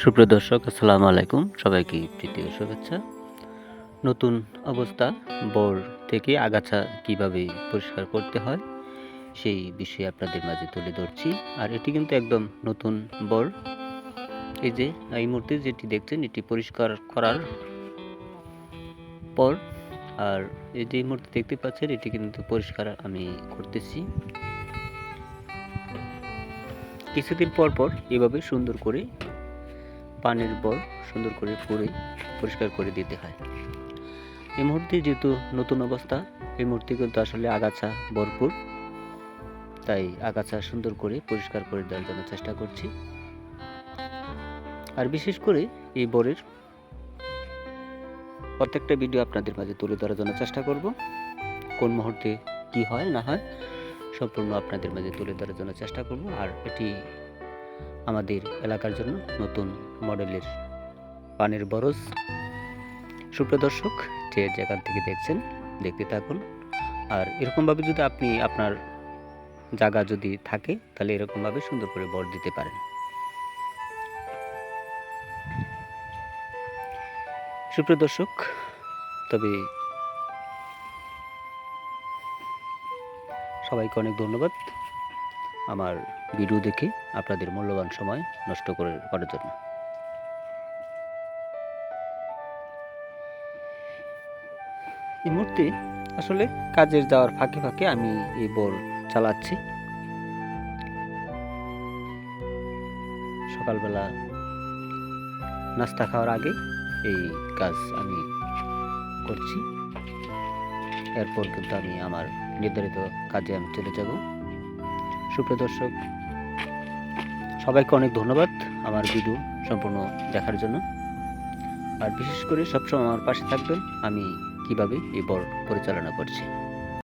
সুপ্রিয় দর্শক, আসসালামু আলাইকুম। সবাইকে প্রীতি ও শুভেচ্ছা। নতুন অবস্থা বর থেকে আগাছা কিভাবে পরিষ্কার করতে হয় সেই বিষয়ে আপনাদের মাঝে তুলে ধরছি। আর এটি কিন্তু একদম নতুন বর। এই যে এই মুহূর্তে যেটি দেখছেন এটি পরিষ্কার করার পর। আর এই যে মুহূর্তে দেখতে পাচ্ছেন এটি কিন্তু পরিষ্কার আমি করতেছি। কিছুদিন পর পর এভাবে সুন্দর করে পানির বর সুন্দর করে পুড়ে পরিষ্কার করে দিতে হয়। এই মুহূর্তে যেহেতু নতুন অবস্থা, এই মুহূর্তে কিন্তু আসলে আগাছা ভরপুর, তাই আগাছা সুন্দর করে পরিষ্কার করে দেওয়ার জন্য চেষ্টা করছি। আর বিশেষ করে এই বরের প্রত্যেকটা ভিডিও আপনাদের মাঝে তুলে ধরার জন্য চেষ্টা করব। কোন মুহূর্তে কি হয় না হয় সম্পূর্ণ আপনাদের মাঝে তুলে ধরার জন্য চেষ্টা করব। আর এটি আমাদের এলাকার জন্য নতুন মডেলের পানির বরজ। সুপ্রিয় দর্শক, যে জায়গা থেকে দেখছেন দেখতে থাকুন। আর এরকমভাবে যদি আপনি আপনার জায়গা যদি থাকে তাহলে এরকমভাবে সুন্দর করে বর দিতে পারেন। সুপ্রিয় দর্শক, তবে সবাইকে অনেক ধন্যবাদ আমার ভিডিও দেখে আপনাদের মূল্যবান সময় নষ্ট করার জন্য। এই মুহূর্তে আসলে কাজের যাওয়ার ফাঁকে ফাঁকে আমি এই বর চালাচ্ছি। সকালবেলা নাস্তা খাওয়ার আগে এই কাজ আমি করছি। এরপর কিন্তু আমি আমার নির্ধারিত কাজে আমি চলে যাব। সুপ্রিয় দর্শক, সবাইকে অনেক ধন্যবাদ আমার ভিডিও সম্পূর্ণ দেখার জন্য। আর বিশেষ করে সবসময় আমার পাশে থাকবেন আমি কিভাবে এই বর পরিচালনা করছি।